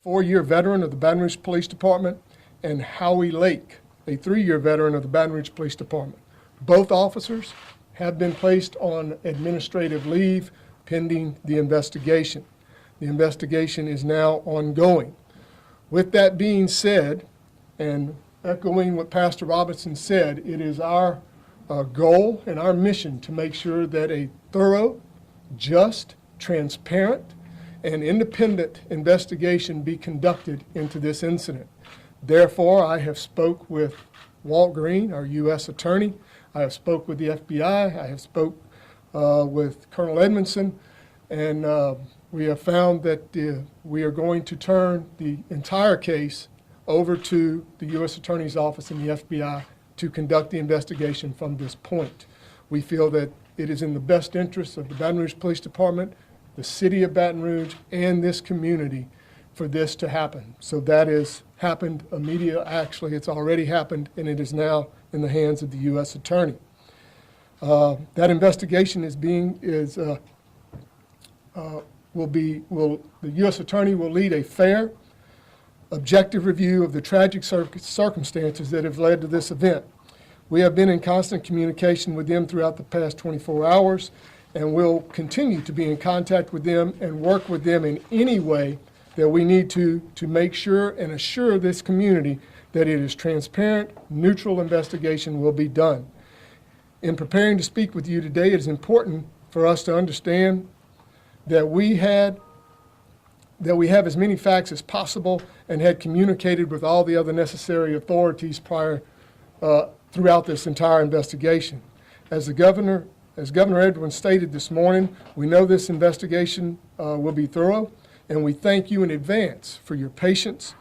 4-year veteran of the Baton Rouge Police Department, and Howie Lake, a 3-year veteran of the Baton Rouge Police Department. Both officers have been placed on administrative leave pending the investigation. The investigation is now ongoing. With that being said, and echoing what Pastor Robinson said, it is our goal and our mission to make sure that a thorough, just, transparent, and independent investigation be conducted into this incident. Therefore, I have spoke with Walt Green, our U.S. Attorney. I have spoke with the FBI. I have spoke with Colonel Edmondson, and we have found that we are going to turn the entire case over to the U.S. Attorney's Office and the FBI to conduct the investigation from this point. We feel that it is in the best interest of the Baton Rouge Police Department, the city of Baton Rouge, and this community for this to happen. So that has happened immediately. Actually, it's already happened, and it is now in the hands of the U.S. Attorney. That investigation the U.S. Attorney will lead a fair, objective review of the tragic circumstances that have led to this event. We have been in constant communication with them throughout the past 24 hours, and will continue to be in contact with them and work with them in any way that we need to make sure and assure this community that it is transparent, neutral investigation will be done. In preparing to speak with you today, it is important for us to understand that we have as many facts as possible and had communicated with all the other necessary authorities throughout this entire investigation. As Governor Edwin stated this morning, we know this investigation will be thorough, and we thank you in advance for your patience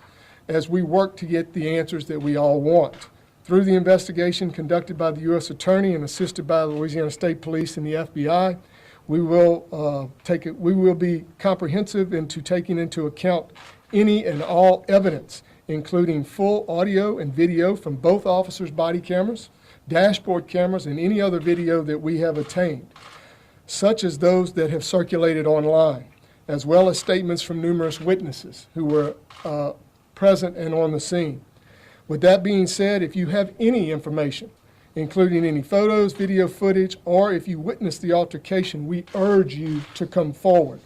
as we work to get the answers that we all want. Through the investigation conducted by the U.S. Attorney and assisted by the Louisiana State Police and the FBI, we will be comprehensive into taking into account any and all evidence, including full audio and video from both officers' body cameras, dashboard cameras, and any other video that we have obtained, such as those that have circulated online, as well as statements from numerous witnesses who were present and on the scene. With that being said, if you have any information, including any photos, video footage, or if you witnessed the altercation, we urge you to come forward.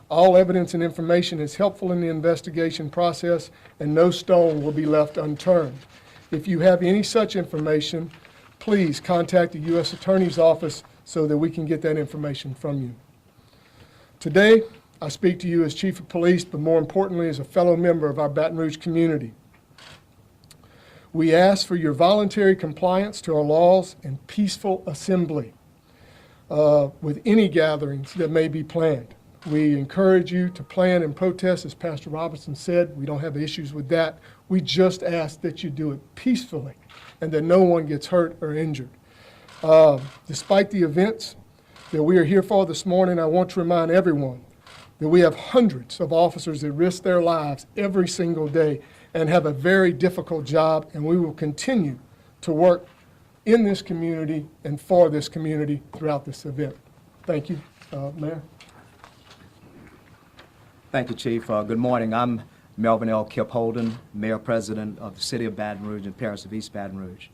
All evidence and information is helpful in the investigation process, and no stone will be left unturned. If you have any such information, please contact the U.S. Attorney's Office so that we can get that information from you. Today, I speak to you as Chief of Police, but more importantly, as a fellow member of our Baton Rouge community. We ask for your voluntary compliance to our laws and peaceful assembly with any gatherings that may be planned. We encourage you to plan and protest, as Pastor Robinson said. We don't have issues with that. We just ask that you do it peacefully and that no one gets hurt or injured. Despite the events that we are here for this morning, I want to remind everyone that we have hundreds of officers that risk their lives every single day and have a very difficult job, and we will continue to work in this community and for this community throughout this event. Thank you, Mayor. Thank you, Chief. Good morning. I'm Melvin L. Kip Holden, Mayor President of the City of Baton Rouge and Parish of East Baton Rouge.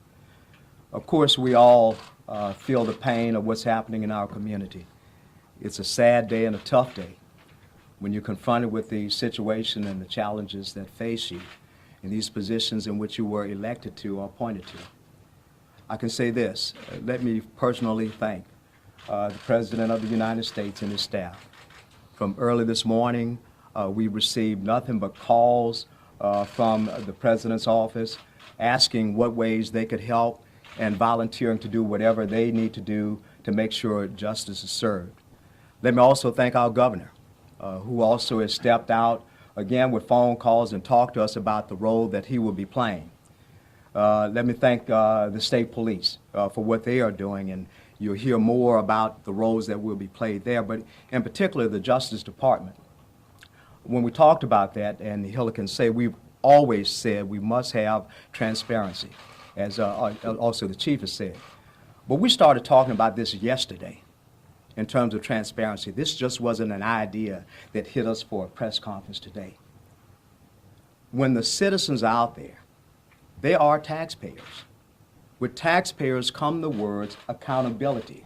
Of course, we all feel the pain of what's happening in our community. It's a sad day and a tough day when you're confronted with the situation and the challenges that face you in these positions in which you were elected to or appointed to. I can say this, let me personally thank the President of the United States and his staff. From early this morning, we received nothing but calls from the President's office asking what ways they could help and volunteering to do whatever they need to do to make sure justice is served. Let me also thank our governor, who also has stepped out again with phone calls and talked to us about the role that he will be playing. Let me thank the state police for what they are doing, and you'll hear more about the roles that will be played there, but in particular the Justice Department. When we talked about that, and Hilla can say, we've always said we must have transparency, as also the Chief has said. But we started talking about this yesterday in terms of transparency. This just wasn't an idea that hit us for a press conference today. when the citizens out there, they are taxpayers. With taxpayers come the words accountability.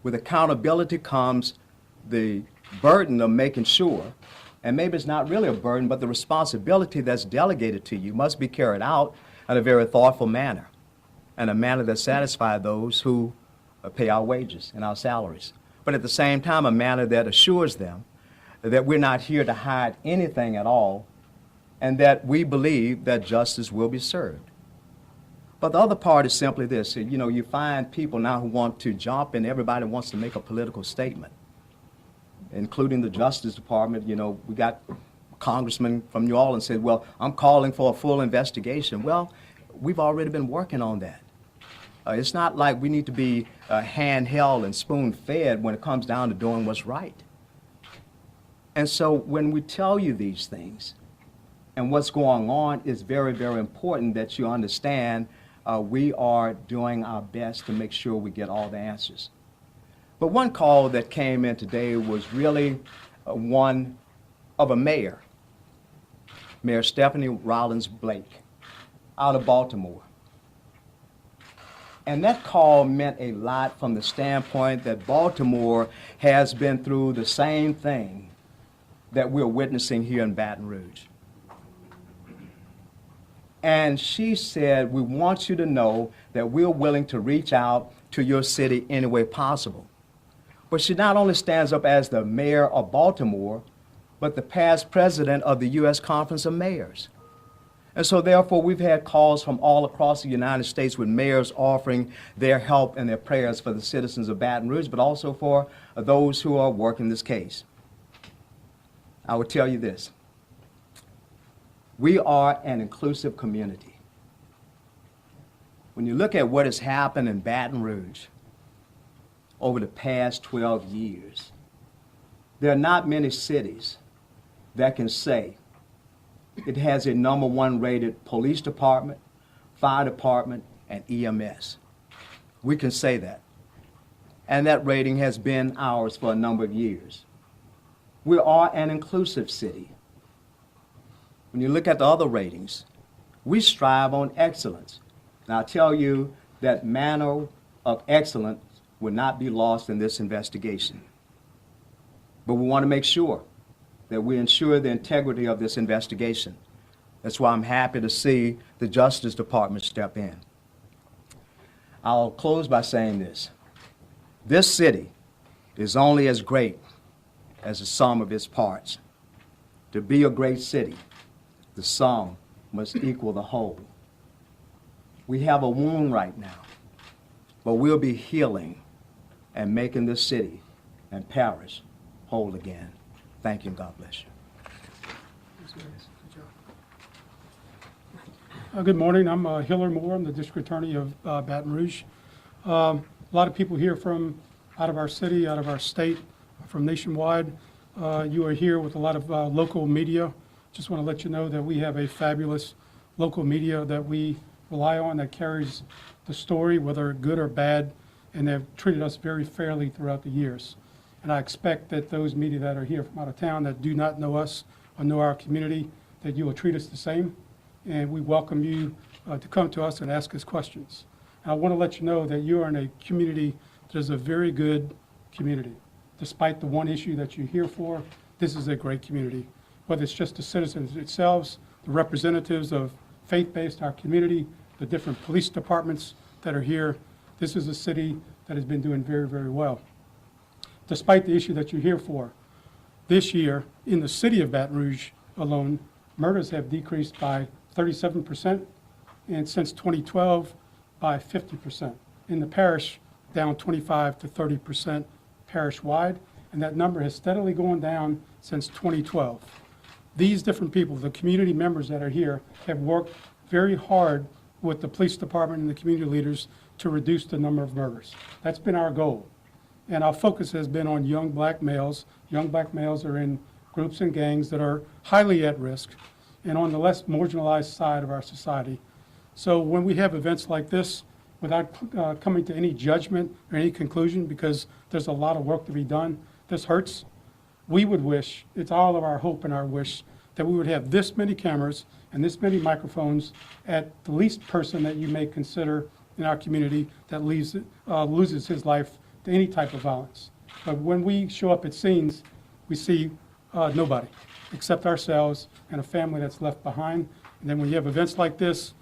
With accountability comes the burden of making sure, and maybe it's not really a burden, but the responsibility that's delegated to you must be carried out in a very thoughtful manner, and a manner that satisfies those who pay our wages and our salaries. But at the same time, a manner that assures them that we're not here to hide anything at all, and that we believe that justice will be served. But the other part is simply this. You know, you find people now who want to jump, and everybody wants to make a political statement, including the Justice Department. You know, we got congressman from New Orleans said, well, I'm calling for a full investigation. Well, we've already been working on that. It's not like we need to be handheld and spoon-fed when it comes down to doing what's right. And so when we tell you these things and what's going on, it's very, very important that you understand we are doing our best to make sure we get all the answers. But one call that came in today was really one of a mayor, Mayor Stephanie Rollins Blake, out of Baltimore. And that call meant a lot from the standpoint that Baltimore has been through the same thing that we're witnessing here in Baton Rouge. And she said, we want you to know that we're willing to reach out to your city any way possible. But she not only stands up as the mayor of Baltimore, but the past president of the U.S. Conference of Mayors. And so therefore, we've had calls from all across the United States with mayors offering their help and their prayers for the citizens of Baton Rouge, but also for those who are working this case. I would tell you this. We are an inclusive community. When you look at what has happened in Baton Rouge over the past 12 years, there are not many cities that can say it has a #1 rated police department, fire department, and EMS. We can say that. And that rating has been ours for a number of years. We are an inclusive city. When you look at the other ratings, we strive on excellence. And I'll tell you that manner of excellence will not be lost in this investigation. But we want to make sure that we ensure the integrity of this investigation. That's why I'm happy to see the Justice Department step in. I'll close by saying this. This city is only as great as the sum of its parts. To be a great city, the sum must equal the whole. We have a wound right now, but we'll be healing and making this city and parish whole again. Thank you, and God bless you. Good morning. I'm Hiller Moore. I'm the District Attorney of Baton Rouge. A lot of people here from out of our city, out of our state, from nationwide. You are here with a lot of local media. Just want to let you know that we have a fabulous local media that we rely on that carries the story, whether good or bad, and they've treated us very fairly throughout the years. And I expect that those media that are here from out of town that do not know us or know our community, that you will treat us the same. And we welcome you to come to us and ask us questions. And I want to let you know that you are in a community that is a very good community. Despite the one issue that you're here for, this is a great community. Whether it's just the citizens themselves, the representatives of faith-based, our community, the different police departments that are here, this is a city that has been doing very, very well. Despite the issue that you're here for, this year in the city of Baton Rouge alone, murders have decreased by 37%, and since 2012 by 50%. In the parish, down 25 to 30% parish-wide, and that number has steadily gone down since 2012. These different people, the community members that are here, have worked very hard with the police department and the community leaders to reduce the number of murders. That's been our goal. And our focus has been on young black males. Young black males are in groups and gangs that are highly at risk and on the less marginalized side of our society. So when we have events like this, without coming to any judgment or any conclusion, because there's a lot of work to be done, this hurts. We would wish, it's all of our hope and our wish, that we would have this many cameras and this many microphones at the least person that you may consider in our community that loses his life to any type of violence. But when we show up at scenes, we see nobody except ourselves and a family that's left behind. And then when you have events like this,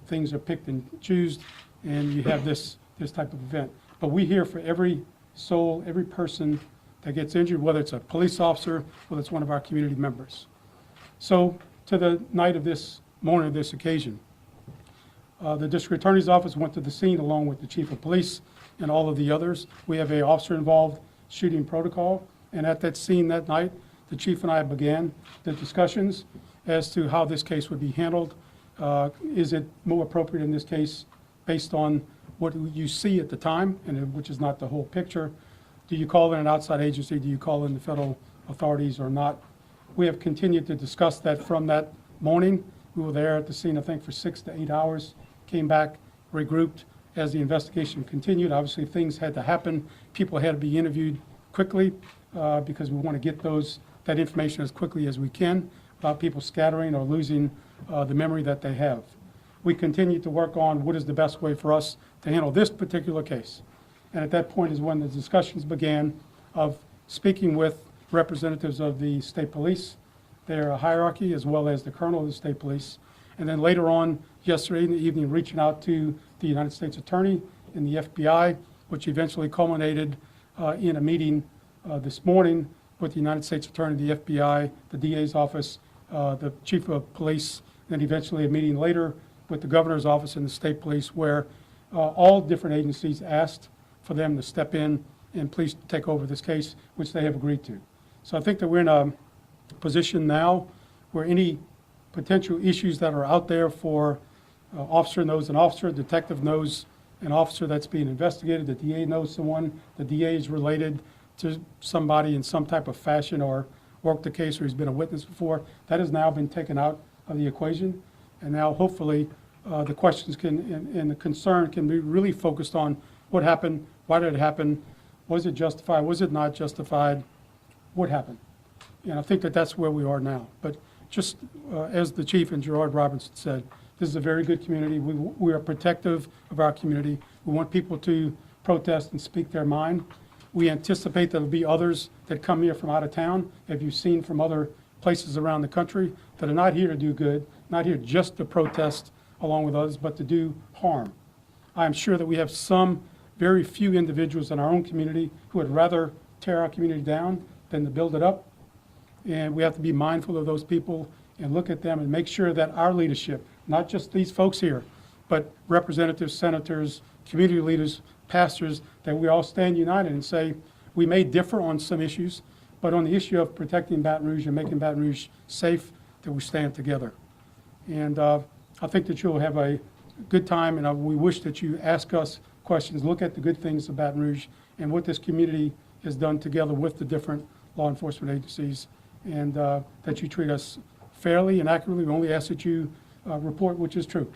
things are picked and choosed, and you have this type of event. But we here for every soul, every person that gets injured, whether it's a police officer, whether it's one of our community members. So to the night of this morning of this occasion, the district attorney's office went to the scene along with the chief of police and all of the others. We have an officer-involved shooting protocol, and at that scene that night, the chief and I began the discussions as to how this case would be handled. Is it more appropriate in this case based on what you see at the time, and which is not the whole picture? Do you call in an outside agency? Do you call in the federal authorities or not? We have continued to discuss that from that morning. We were there at the scene, I think, for 6 to 8 hours, came back, regrouped as the investigation continued. Obviously, things had to happen. People had to be interviewed quickly because we want to get that information as quickly as we can without people scattering or losing the memory that they have. We continued to work on what is the best way for us to handle this particular case. And at that point is when the discussions began of speaking with representatives of the state police, their hierarchy, as well as the colonel of the state police. And then later on, yesterday in the evening, reaching out to the United States Attorney and the FBI, which eventually culminated in a meeting this morning with the United States Attorney, the FBI, the DA's office, the chief of police, and eventually a meeting later with the governor's office and the state police, where all different agencies asked for them to step in and please take over this case, which they have agreed to. So I think that we're in a position now where any potential issues that are out there for officer knows an officer, detective knows an officer that's being investigated, the DA knows someone, the DA is related to somebody in some type of fashion or worked the case or he's been a witness before. That has now been taken out of the equation. And now hopefully the questions and the concern can be really focused on what happened, why did it happen, was it justified, was it not justified, what happened? And I think that that's where we are now. But just as the chief and Gerard Robinson said, this is a very good community. We are protective of our community. We want people to protest and speak their mind. We anticipate there'll be others that come here from out of town, as you've seen from other places around the country, that are not here to do good, not here just to protest along with others, but to do harm. I'm sure that we have some very few individuals in our own community who would rather tear our community down than to build it up. And we have to be mindful of those people and look at them and make sure that our leadership, not just these folks here, but representatives, senators, community leaders, pastors, that we all stand united and say, we may differ on some issues, but on the issue of protecting Baton Rouge and making Baton Rouge safe, that we stand together. And I think that you'll have a good time, and we wish that you ask us questions, look at the good things of Baton Rouge and what this community has done together with the different law enforcement agencies, and that you treat us fairly and accurately. We only ask that you report which is true,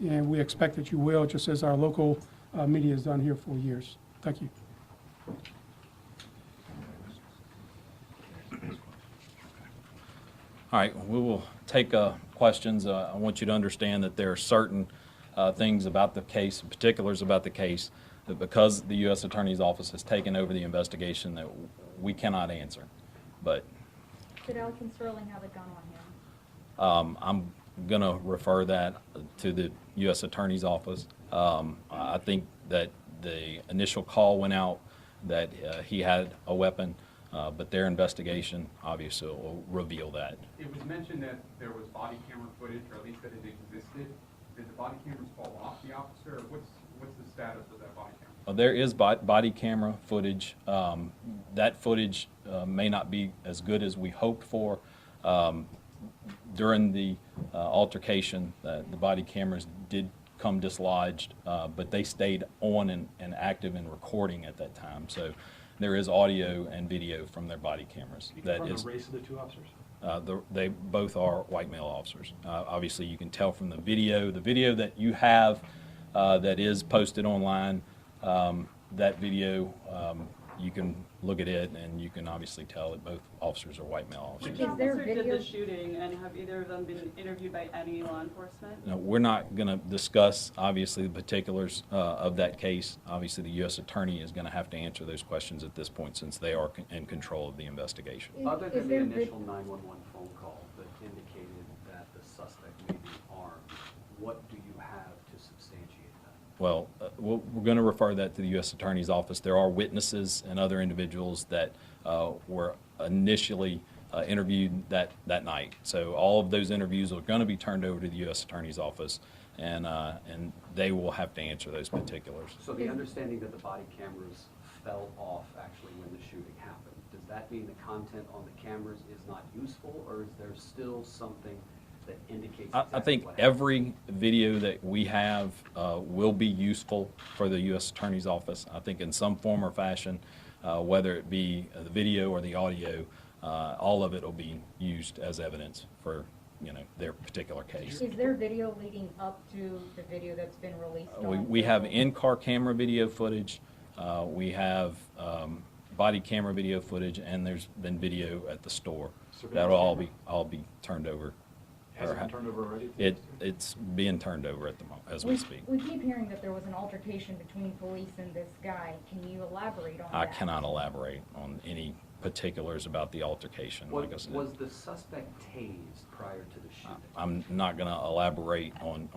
and we expect that you will, just as our local media has done here for years. Thank you. All right, we will take questions. I want you to understand that there are certain things about the case, particulars about the case, that because the U.S. Attorney's Office has taken over the investigation, that we cannot answer. But Did Alton Sterling have a gun on him? I'm going to refer that to the U.S. Attorney's Office. I think that the initial call went out that he had a weapon, but their investigation obviously will reveal that. It was mentioned that there was body camera footage, or at least that it existed. Did the body cameras fall off the officer, or what's the status of that body camera? There is body camera footage. That footage may not be as good as we hoped for. During the altercation, the body cameras did come dislodged, but they stayed on and active and recording at that time. So there is audio and video from their body cameras. That is the race of the two officers? They both are white male officers. Obviously, you can tell from the video. The video that you have that is posted online, that video you can look at it and you can obviously tell that both officers are white male officers. Is there Which officer did video? the shooting, and have either of them been interviewed by any law enforcement? No, we're not going to discuss, obviously, the particulars of that case. Obviously, the U.S. Attorney is going to have to answer those questions at this point since they are in control of the investigation. Other Is than the there initial 911 phone call that indicated that the suspect may be armed, what do you have to substantiate that? Well, we're going to refer that to the U.S. Attorney's Office. There are witnesses and other individuals that were initially interviewed that night. So all of those interviews are going to be turned over to the U.S. Attorney's Office, and they will have to answer those particulars. So the understanding that the body cameras fell off actually when the shooting happened, does that mean the content on the cameras is not useful, or is there still something that indicates I exactly think what happened? every video that we have will be useful for the U.S. Attorney's Office. I think in some form or fashion, whether it be the video or the audio, all of it will be used as evidence for, their particular case. Is there video leading up to the video that's been released on? We have in-car camera video footage, we have body camera video footage, and there's been video at the store. That'll all be turned over. Has it been turned over already? It's being turned over at the moment, as we speak. We keep hearing that there was an altercation between police and this guy. Can you elaborate on that? I cannot elaborate on any particulars about the altercation, like I said. Was the suspect tased prior to the shooting? I'm not going to elaborate on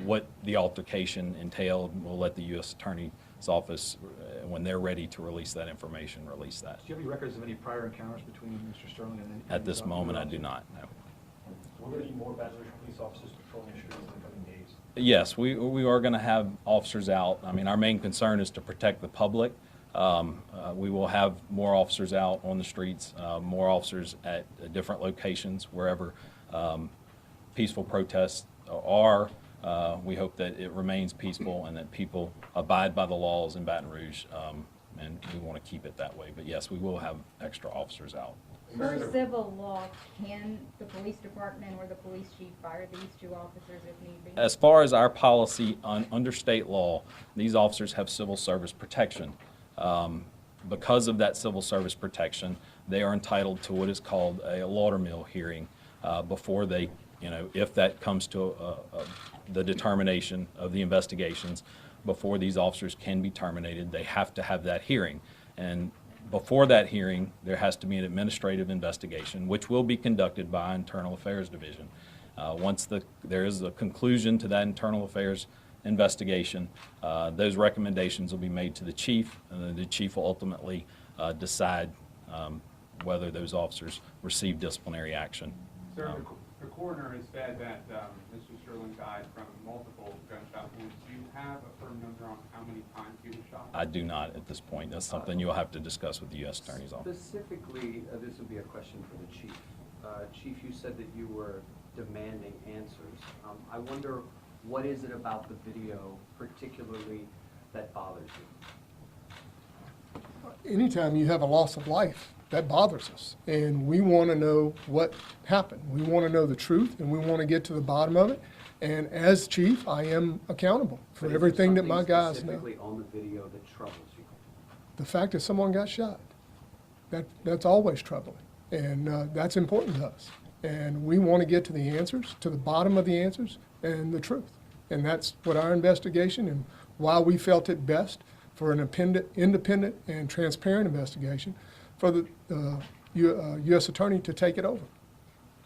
what the altercation entailed. We'll let the U.S. Attorney's Office, when they're ready to release that information, release that. Do you have any records of any prior encounters between Mr. Sterling and? At this moment, I do not know. We're going to need more Baton Rouge police officers patrolling the streets in the coming days. Yes, we are going to have officers out. I mean, our main concern is to protect the public. We will have more officers out on the streets, more officers at different locations, wherever peaceful protests are. We hope that it remains peaceful and that people abide by the laws in Baton Rouge, and we want to keep it that way. But yes, we will have extra officers out. Per civil law, can the police department or the police chief fire these two officers if need be? As far as our policy under state law, these officers have civil service protection. Because of that civil service protection, they are entitled to what is called a laudermill hearing before they, if that comes to the determination of the investigations, before these officers can be terminated, they have to have that hearing. And before that hearing, there has to be an administrative investigation, which will be conducted by Internal Affairs Division. Once there is a conclusion to that Internal Affairs investigation, those recommendations will be made to the chief, and then the chief will ultimately decide whether those officers receive disciplinary action. Sir, the coroner has said that Mr. Sterling died from multiple gunshot wounds. Do you have a firm number on how many times he was shot? I do not at this point. That's something you'll have to discuss with the U.S. Attorney's Office. Specifically, this would be a question for the chief. Chief, you said that you were demanding answers. I wonder, what is it about the video particularly that bothers you? Anytime you have a loss of life, that bothers us. And we want to know what happened. We want to know the truth, and we want to get to the bottom of it. And as chief, I am accountable for But is there everything that my something guys know. specifically on the video that troubles you? The fact that someone got shot, that's always troubling. And that's important to us. And we want to get to the answers, to the bottom of the answers, and the truth. And that's what our investigation and why we felt it best for an independent and transparent investigation for the U.S. Attorney to take it over.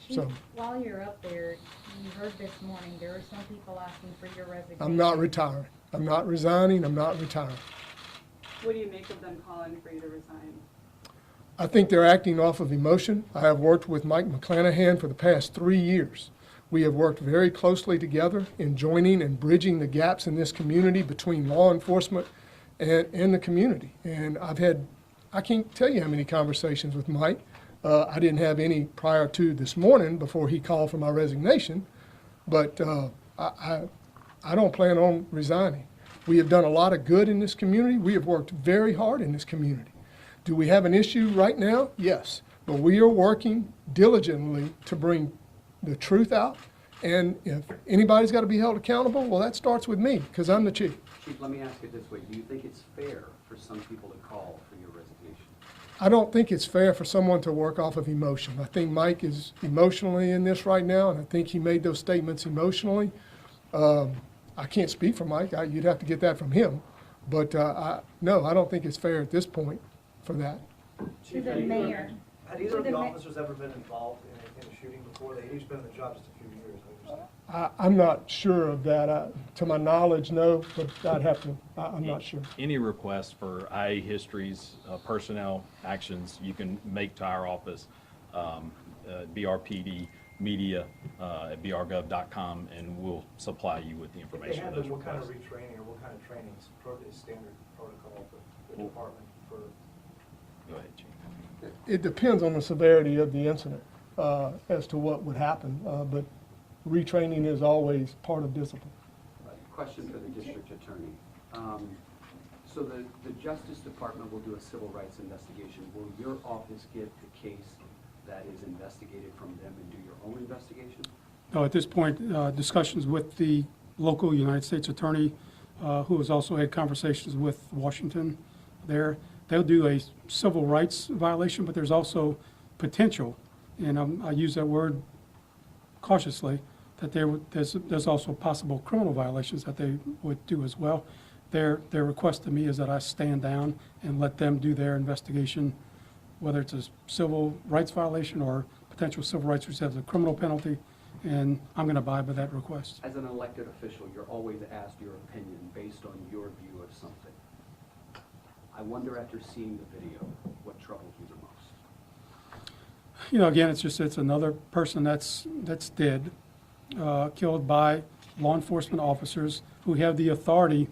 Chief, So- while you're up there, you heard this morning, there are some people asking for your resignation. I'm not retiring. I'm not resigning. I'm not retiring. What do you make of them calling for you to resign? I think they're acting off of emotion. I have worked with Mike McClanahan for the past 3 years. We have worked very closely together in joining and bridging the gaps in this community between law enforcement and the community. And I can't tell you how many conversations with Mike. I didn't have any prior to this morning before he called for my resignation, but I don't plan on resigning. We have done a lot of good in this community. We have worked very hard in this community. Do we have an issue right now? Yes, but we are working diligently to bring the truth out. And if anybody's got to be held accountable, well, that starts with me because I'm the chief. Chief, let me ask it this way. Do you think it's fair for some people to call for your resignation? I don't think it's fair for someone to work off of emotion. I think Mike is emotionally in this right now, and I think he made those statements emotionally. I can't speak for Mike. You'd have to get that from him. But no, I don't think it's fair at this point for that. To the mayor. Had either To of the the ma- officers ever been involved in a shooting before? They've each been in the job just a few years, I understand. I'm not sure of that. To my knowledge, no, but I'd have to, I'm not sure. Any request for IA histories, personnel actions, you can make to our office, BRPD Media at brgov.com, and we'll supply you with the If they information have of those them, what kind of requests. retraining or what kind of training is standard protocol for the department for? Go ahead, Chief. It depends on the severity of the incident as to what would happen, but retraining is always part of discipline. Question for the district attorney. So the Justice Department will do a civil rights investigation. Will your office get the case that is investigated from them and do your own investigation? No, at this point, discussions with the local United States Attorney, who has also had conversations with Washington there. They'll do a civil rights violation, but there's also potential, and I use that word cautiously, that there's also possible criminal violations that they would do as well. Their request to me is that I stand down and let them do their investigation, whether it's a civil rights violation or potential civil rights which has a criminal penalty, and I'm going to abide by that request. As an elected official, you're always asked your opinion based on your view of something. I wonder, after seeing the video, what troubled you the most? You know, again, it's another person that's dead, killed by law enforcement officers who have the authority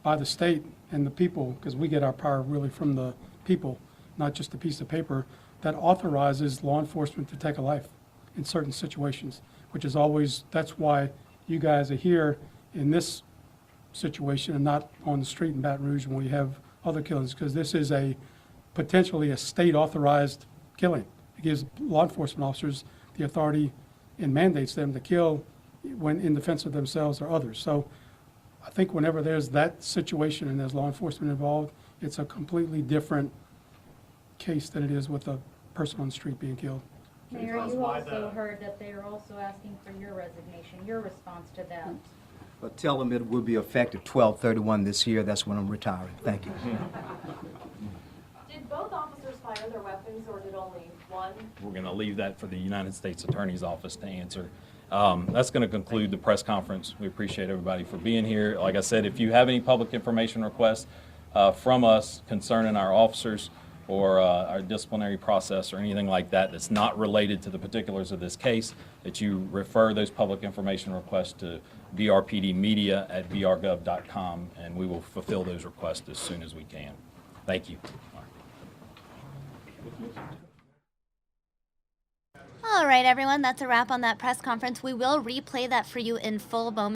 by the state and the people, because we get our power really from the people, not just a piece of paper, that authorizes law enforcement to take a life in certain situations, which is always, that's why you guys are here in this situation and not on the street in Baton Rouge when we have other killings, because this is potentially a state-authorized killing. It gives law enforcement officers the authority and mandates them to kill when in defense of themselves or others. So I think whenever there's that situation and there's law enforcement involved, it's a completely different case than it is with a person on the street being killed. Mayor, tell us you why also the- heard that they are also asking for your resignation, your response to that. But tell them it will be effective 12/31 this year. That's when I'm retiring. Thank you. Did both officers fire their weapons, or did only one? We're going to leave that for the United States Attorney's Office to answer. That's going to conclude the press conference. We appreciate everybody for being here. Like I said, if you have any public information requests from us concerning our officers or our disciplinary process or anything like that that's not related to the particulars of this case, that you refer those public information requests to brpdmedia at brgov.com, and we will fulfill those requests as soon as we can. Thank you. All right, everyone, that's a wrap on that press conference. We will replay that for you in full moments.